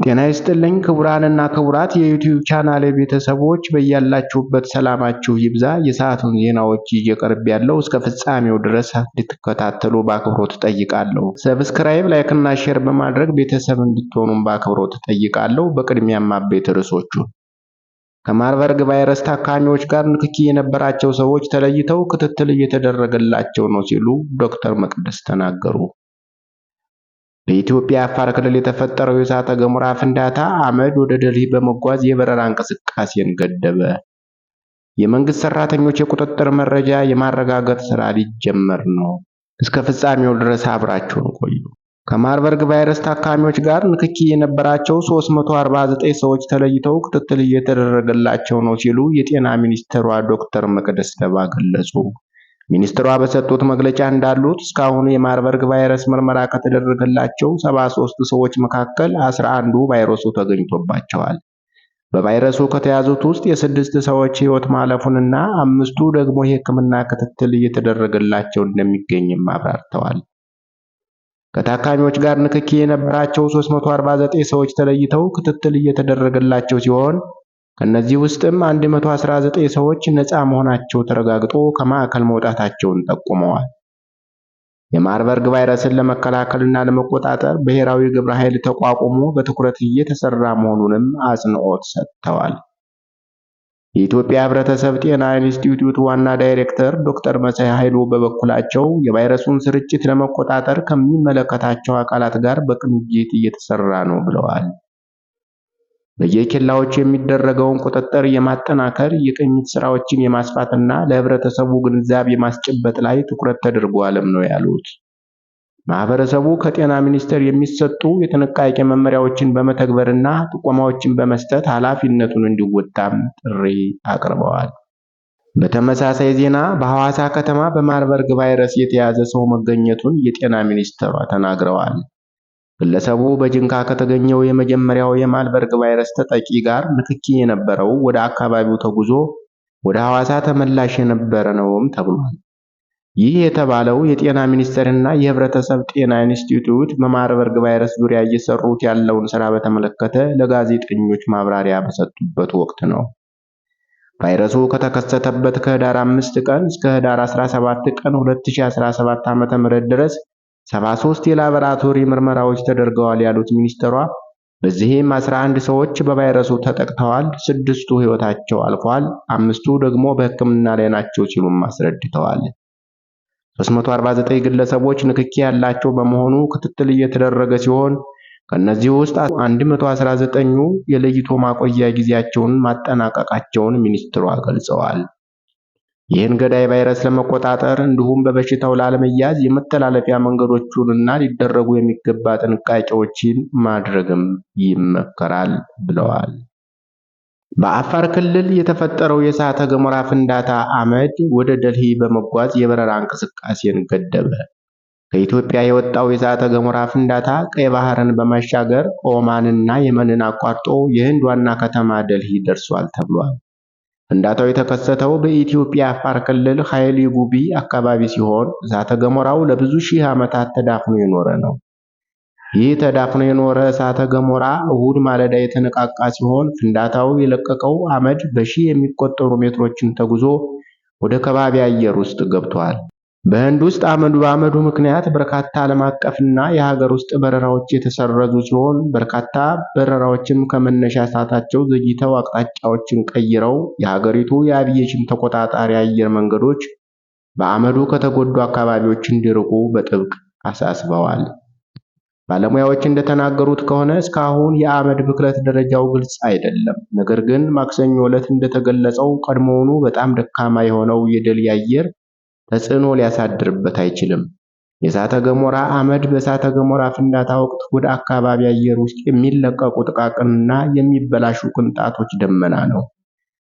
ጤና ይስጥልኝ ክቡራንና ክቡራት የዩቲዩብ ቻናሌ ቤተሰቦች በያላችሁበት ሰላማችሁ ይብዛ። የሰዓቱን ዜናዎች ይዤ ቀርቤያለሁ። እስከ ፍጻሜው ድረስ እንድትከታተሉ በአክብሮት እጠይቃለሁ። ሰብስክራይብ፣ ላይክ እና ሼር በማድረግ ቤተሰብ እንድትሆኑም በአክብሮት እጠይቃለሁ። በቅድሚያም አበይት ርዕሶቹ ከማርበርግ ቫይረስ ታካሚዎች ጋር ንክኪ የነበራቸው ሰዎች ተለይተው ክትትል እየተደረገላቸው ነው ሲሉ ዶክተር መቅደስ ተናገሩ። በኢትዮጵያ አፋር ክልል የተፈጠረው የእሳተ ገሞራ ፍንዳታ አመድ ወደ ደልሂ በመጓዝ የበረራ እንቅስቃሴን ገደበ። የመንግስት ሰራተኞች የቁጥጥር መረጃ የማረጋገጥ ስራ ሊጀመር ነው። እስከ ፍጻሜው ድረስ አብራችሁን ቆዩ። ከማርበርግ ቫይረስ ታካሚዎች ጋር ንክኪ የነበራቸው 349 ሰዎች ተለይተው ክትትል እየተደረገላቸው ነው ሲሉ የጤና ሚኒስትሯ ዶክተር መቅደስ ዳባ ገለጹ። ሚኒስትሯ በሰጡት መግለጫ እንዳሉት እስካሁን የማርበርግ ቫይረስ ምርመራ ከተደረገላቸው 73 ሰዎች መካከል 11ዱ ቫይረሱ ተገኝቶባቸዋል። በቫይረሱ ከተያዙት ውስጥ የ6 ሰዎች ሕይወት ማለፉንና 5ቱ ደግሞ የሕክምና ክትትል እየተደረገላቸው እንደሚገኝም አብራርተዋል። ከታካሚዎች ጋር ንክኪ የነበራቸው 349 ሰዎች ተለይተው ክትትል እየተደረገላቸው ሲሆን ከነዚህ ውስጥም 119 ሰዎች ነፃ መሆናቸው ተረጋግጦ ከማዕከል መውጣታቸውን ጠቁመዋል። የማርበርግ ቫይረስን ለመከላከልና ለመቆጣጠር ብሔራዊ ግብረ ኃይል ተቋቁሞ በትኩረት እየተሰራ መሆኑንም አጽንኦት ሰጥተዋል። የኢትዮጵያ ሕብረተሰብ ጤና ኢንስቲትዩት ዋና ዳይሬክተር ዶክተር መሳይ ኃይሉ በበኩላቸው የቫይረሱን ስርጭት ለመቆጣጠር ከሚመለከታቸው አካላት ጋር በቅንጅት እየተሰራ ነው ብለዋል። በየኬላዎች የሚደረገውን ቁጥጥር የማጠናከር የቅኝት ስራዎችን የማስፋትና ለህብረተሰቡ ግንዛቤ ማስጨበጥ ላይ ትኩረት ተደርጓልም ነው ያሉት። ማህበረሰቡ ከጤና ሚኒስቴር የሚሰጡ የጥንቃቄ መመሪያዎችን በመተግበርና ጥቆማዎችን በመስጠት ኃላፊነቱን እንዲወጣም ጥሪ አቅርበዋል። በተመሳሳይ ዜና በሐዋሳ ከተማ በማርበርግ ቫይረስ የተያዘ ሰው መገኘቱን የጤና ሚኒስትሯ ተናግረዋል። ግለሰቡ በጅንካ ከተገኘው የመጀመሪያው የማርበርግ ቫይረስ ተጠቂ ጋር ንክኪ የነበረው ወደ አካባቢው ተጉዞ ወደ ሐዋሳ ተመላሽ የነበረ ነውም ተብሏል። ይህ የተባለው የጤና ሚኒስቴርና የህብረተሰብ ጤና ኢንስቲትዩት በማርበርግ ቫይረስ ዙሪያ እየሰሩት ያለውን ስራ በተመለከተ ለጋዜጠኞች ማብራሪያ በሰጡበት ወቅት ነው። ቫይረሱ ከተከሰተበት ከህዳር 5 ቀን እስከ ህዳር 17 ቀን 2017 ዓ.ም ድረስ 73 የላቦራቶሪ ምርመራዎች ተደርገዋል ያሉት ሚኒስትሯ በዚህም 11 ሰዎች በቫይረሱ ተጠቅተዋል፣ 6ቱ ህይወታቸው አልፏል፣ 5ቱ ደግሞ በሕክምና ላይ ናቸው ሲሉም አስረድተዋል። 349 ግለሰቦች ንክኪ ያላቸው በመሆኑ ክትትል እየተደረገ ሲሆን ከነዚህ ውስጥ 119ኙ የለይቶ ማቆያ ጊዜያቸውን ማጠናቀቃቸውን ሚኒስትሯ ገልጸዋል። ይህን ገዳይ ቫይረስ ለመቆጣጠር እንዲሁም በበሽታው ላለመያዝ የመተላለፊያ መንገዶቹንና ሊደረጉ የሚገባ ጥንቃቄዎችን ማድረግም ይመከራል ብለዋል። በአፋር ክልል የተፈጠረው የእሳተ ገሞራ ፍንዳታ አመድ ወደ ደልሂ በመጓዝ የበረራ እንቅስቃሴን ገደበ። ከኢትዮጵያ የወጣው የእሳተ ገሞራ ፍንዳታ ቀይ ባህርን በማሻገር ኦማንና የመንን አቋርጦ የህንድ ዋና ከተማ ደልሂ ደርሷል ተብሏል። ፍንዳታው የተከሰተው በኢትዮጵያ አፋር ክልል ኃይሊ ጉቢ አካባቢ ሲሆን እሳተ ገሞራው ለብዙ ሺህ ዓመታት ተዳፍኖ የኖረ ነው። ይህ ተዳፍኖ የኖረ እሳተ ገሞራ እሁድ ማለዳ የተነቃቃ ሲሆን ፍንዳታው የለቀቀው አመድ በሺህ የሚቆጠሩ ሜትሮችን ተጉዞ ወደ ከባቢ አየር ውስጥ ገብቷል። በህንድ ውስጥ በአመዱ ምክንያት በርካታ ዓለም አቀፍና የሀገር ውስጥ በረራዎች የተሰረዙ ሲሆን በርካታ በረራዎችም ከመነሻ ሰዓታቸው ዘግይተው አቅጣጫዎችን ቀይረው የሀገሪቱ የአቪዬሽን ተቆጣጣሪ አየር መንገዶች በአመዱ ከተጎዱ አካባቢዎች እንዲርቁ በጥብቅ አሳስበዋል። ባለሙያዎች እንደተናገሩት ከሆነ እስካሁን የአመድ ብክለት ደረጃው ግልጽ አይደለም። ነገር ግን ማክሰኞ ዕለት እንደተገለጸው ቀድሞውኑ በጣም ደካማ የሆነው የደልሂ አየር ተጽዕኖ ሊያሳድርበት አይችልም። የእሳተ ገሞራ አመድ በእሳተ ገሞራ ፍንዳታ ወቅት ወደ አካባቢ አየር ውስጥ የሚለቀቁ ጥቃቅንና የሚበላሹ ቅንጣቶች ደመና ነው።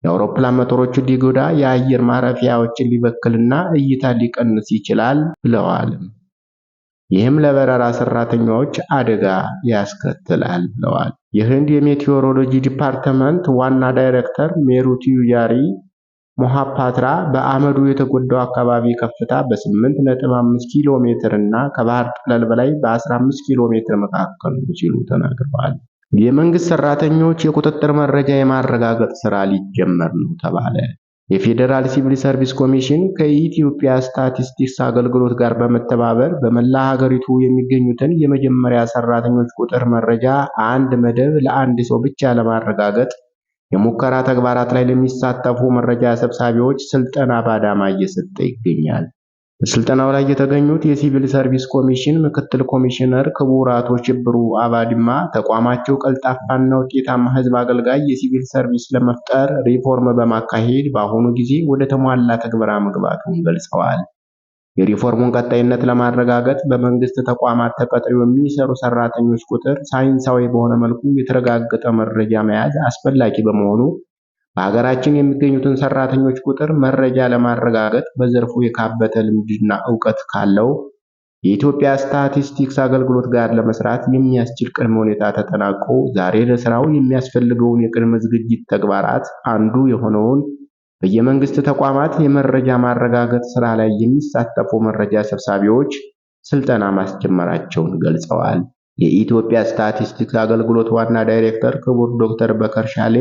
የአውሮፕላን ሞተሮችን ሊጎዳ፣ የአየር ማረፊያዎችን ሊበክልና እይታ ሊቀንስ ይችላል ብለዋል። ይህም ለበረራ ሰራተኞች አደጋ ያስከትላል ብለዋል። የህንድ የሜቴዎሮሎጂ ዲፓርትመንት ዋና ዳይሬክተር ሜሩቲዩያሪ ሞሃፓትራ በአመዱ የተጎዳው አካባቢ ከፍታ በ8.5 ኪሎ ሜትር እና ከባህር ጠለል በላይ በ15 ኪሎ ሜትር መካከል ነው ሲሉ ተናግረዋል። የመንግስት ሰራተኞች የቁጥጥር መረጃ የማረጋገጥ ስራ ሊጀመር ነው ተባለ። የፌዴራል ሲቪል ሰርቪስ ኮሚሽን ከኢትዮጵያ ስታቲስቲክስ አገልግሎት ጋር በመተባበር በመላ ሀገሪቱ የሚገኙትን የመጀመሪያ ሰራተኞች ቁጥር መረጃ አንድ መደብ ለአንድ ሰው ብቻ ለማረጋገጥ የሙከራ ተግባራት ላይ ለሚሳተፉ መረጃ ሰብሳቢዎች ስልጠና በአዳማ እየሰጠ ይገኛል። በስልጠናው ላይ የተገኙት የሲቪል ሰርቪስ ኮሚሽን ምክትል ኮሚሽነር ክቡር አቶ ሽብሩ አባዲማ ተቋማቸው ቀልጣፋና ውጤታማ ሕዝብ አገልጋይ የሲቪል ሰርቪስ ለመፍጠር ሪፎርም በማካሄድ በአሁኑ ጊዜ ወደ ተሟላ ትግበራ መግባቱን ገልጸዋል። የሪፎርሙን ቀጣይነት ለማረጋገጥ በመንግስት ተቋማት ተቀጥረው የሚሰሩ ሰራተኞች ቁጥር ሳይንሳዊ በሆነ መልኩ የተረጋገጠ መረጃ መያዝ አስፈላጊ በመሆኑ በሀገራችን የሚገኙትን ሰራተኞች ቁጥር መረጃ ለማረጋገጥ በዘርፉ የካበተ ልምድና ዕውቀት ካለው የኢትዮጵያ ስታቲስቲክስ አገልግሎት ጋር ለመስራት የሚያስችል ቅድመ ሁኔታ ተጠናቆ ዛሬ ለስራው የሚያስፈልገውን የቅድመ ዝግጅት ተግባራት አንዱ የሆነውን በየመንግስት ተቋማት የመረጃ ማረጋገጥ ስራ ላይ የሚሳተፉ መረጃ ሰብሳቢዎች ስልጠና ማስጀመራቸውን ገልጸዋል። የኢትዮጵያ ስታቲስቲክስ አገልግሎት ዋና ዳይሬክተር ክቡር ዶክተር በከር ሻሌ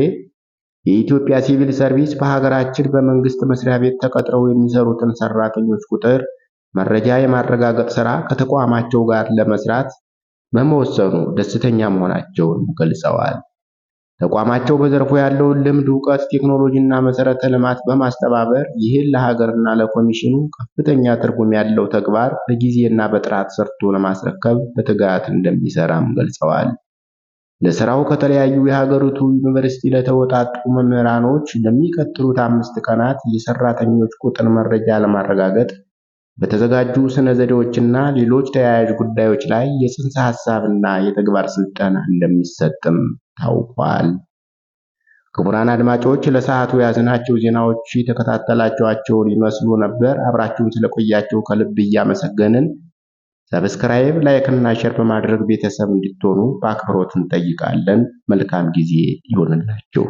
የኢትዮጵያ ሲቪል ሰርቪስ በሀገራችን በመንግስት መስሪያ ቤት ተቀጥረው የሚሰሩትን ሰራተኞች ቁጥር መረጃ የማረጋገጥ ስራ ከተቋማቸው ጋር ለመስራት በመወሰኑ ደስተኛ መሆናቸውን ገልጸዋል። ተቋማቸው በዘርፉ ያለውን ልምድ፣ ዕውቀት፣ ቴክኖሎጂና መሰረተ ልማት በማስተባበር ይህን ለሀገርና ለኮሚሽኑ ከፍተኛ ትርጉም ያለው ተግባር በጊዜና በጥራት ሰርቶ ለማስረከብ በትጋት እንደሚሰራም ገልጸዋል። ለስራው ከተለያዩ የሀገሪቱ ዩኒቨርሲቲ ለተወጣጡ መምህራኖች ለሚቀጥሉት 5 ቀናት የሰራተኞች ቁጥር መረጃ ለማረጋገጥ በተዘጋጁ ስነ ዘዴዎችና ሌሎች ተያያዥ ጉዳዮች ላይ የጽንሰ ሐሳብና የተግባር ስልጠና እንደሚሰጥም ታውቋል። ክቡራን አድማጮች ለሰዓቱ ያዝናቸው ዜናዎች የተከታተላችኋቸውን ይመስሉ ነበር። አብራችሁን ስለቆያችሁ ከልብ እያመሰገንን ሰብስክራይብ፣ ላይክ እና ሼር በማድረግ ቤተሰብ እንድትሆኑ በአክብሮት እንጠይቃለን። መልካም ጊዜ ይሁንላችሁ።